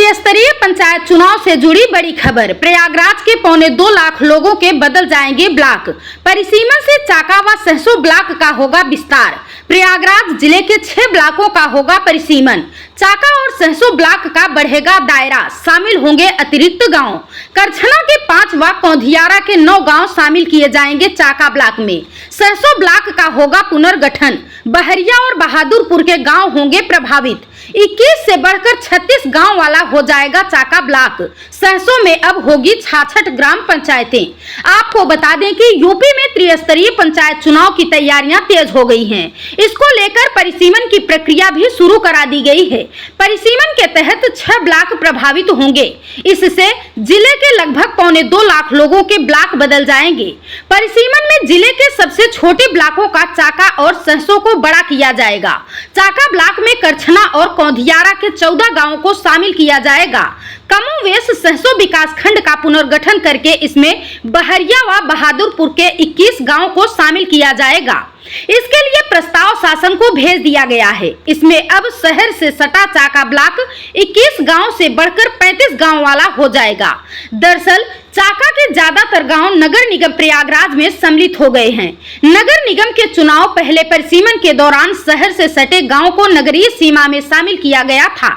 त्रिस्तरीय पंचायत चुनाव से जुड़ी बड़ी खबर। प्रयागराज के 2.25 लाख लोगों के बदल जाएंगे ब्लॉक। परिसीमन से चाका व सहसो ब्लॉक का होगा विस्तार। प्रयागराज जिले के 6 ब्लॉकों का होगा परिसीमन। चाका और सहसो ब्लॉक का बढ़ेगा दायरा, शामिल होंगे अतिरिक्त गांव। करछना के 5 व कौंधियारा के 9 गांव शामिल किए जाएंगे चाका ब्लॉक में। सहसो ब्लॉक का होगा पुनर्गठन। बहरिया और बहादुरपुर के गांव होंगे प्रभावित। 21 से बढ़कर 36 गांव वाला हो जाएगा चाका ब्लॉक। सहसो में अब होगी 66 ग्राम पंचायतें। आपको बता दें कि यूपी में त्रिस्तरीय पंचायत चुनाव की तैयारियां तेज हो गई हैं। इसको लेकर परिसीमन की प्रक्रिया भी शुरू करा दी गई है। परिसीमन के तहत 6 ब्लॉक प्रभावित होंगे। इससे जिले के लगभग 2.25 लाख लोगों के ब्लॉक बदल जाएंगे। परिसीमन में जिले के सबसे छोटे ब्लॉकों का चाका और सहसो को बड़ा किया जाएगा। चाका ब्लॉक में करछना और कौंधियारा के 14 गांवों को शामिल किया जाएगा। कमोवेश सहसो विकास खंड का पुनर्गठन करके इसमें बहरिया व बहादुरपुर के 21 गांवों को शामिल किया जाएगा। इसके लिए प्रस्ताव शासन को भेज दिया गया है। इसमें अब शहर से सटा चाका ब्लॉक 21 गांव से बढ़कर 35 गांव वाला हो जाएगा। दरअसल चाका के ज्यादातर गांव नगर निगम प्रयागराज में सम्मिलित हो गए हैं। नगर निगम के चुनाव पहले परिसीमन के दौरान शहर से सटे गांव को नगरीय सीमा में शामिल किया गया था।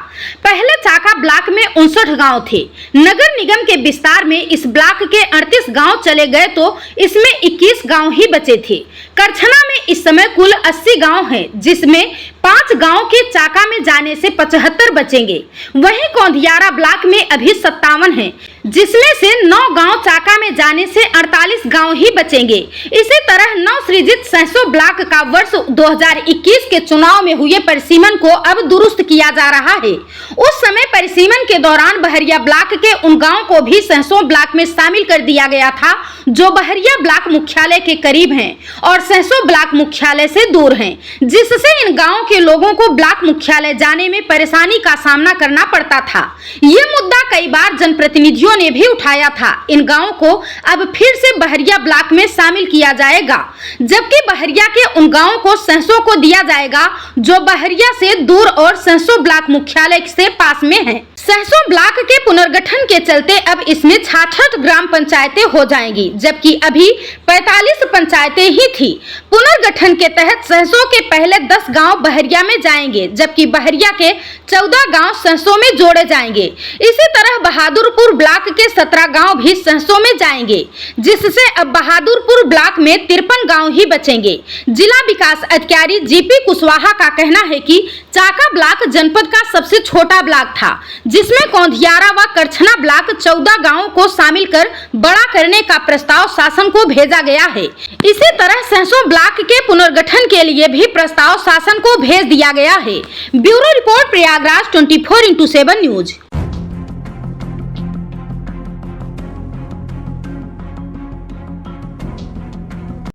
पहले चाका ब्लॉक में 59 गांव थे। नगर निगम के विस्तार में इस ब्लॉक के 38 गांव चले गए तो इसमें 21 गांव ही बचे थे। करछना में इस समय कुल 80 गांव हैं, जिसमें 5 गांव के चाका में जाने से 75 बचेंगे। वहीं कौंधियारा ब्लॉक में अभी 57 हैं, जिसमें से 9 गांव चाका में जाने से 48 गांव ही बचेंगे। इसी तरह नवसृजित सहसो ब्लॉक का वर्ष 2021 के चुनाव में हुए परिसीमन को अब दुरुस्त किया जा रहा है। उस समय परिसीमन के दौरान बहरिया ब्लॉक के उन गांव को भी सहसो ब्लॉक में शामिल कर दिया गया था जो बहरिया ब्लॉक मुख्यालय के करीब हैं और सहसो ब्लॉक मुख्यालय से दूर हैं, जिससे इन गाँव के लोगों को ब्लॉक मुख्यालय जाने में परेशानी का सामना करना पड़ता था। ये मुद्दा कई बार जनप्रतिनिधियों ने भी उठाया था। इन गांवों को अब फिर से बहरिया ब्लॉक में शामिल किया जाएगा, जबकि बहरिया के उन गांवों को सहसो को दिया जाएगा जो बहरिया से दूर और सहसो ब्लॉक मुख्यालय से पास में है। सहसो ब्लॉक के पुनर्गठन के चलते अब इसमें 66 ग्राम पंचायतें हो जाएंगी, जबकि अभी 45 पंचायतें ही थी। पुनर्गठन के तहत सहसो के पहले 10 गांव बहरिया में जाएंगे, जबकि बहरिया के 14 गांव सहसो में जोड़े जाएंगे। इसी तरह बहादुरपुर ब्लॉक के 17 गांव भी सहसो में जाएंगे, जिससे अब बहादुरपुर ब्लॉक में 53 गांव ही बचेंगे। जिला विकास अधिकारी जीपी कुशवाहा का कहना है कि चाका ब्लॉक जनपद का सबसे छोटा ब्लॉक था, जिसमें कौंधियारा व करछना ब्लॉक 14 गांवों को शामिल कर बड़ा करने का प्रस्ताव शासन को भेजा गया है। इसी तरह सहसो ब्लॉक के पुनर्गठन के लिए भी प्रस्ताव शासन को भेज दिया गया है। Bureau report Prayagraj 24x7 news.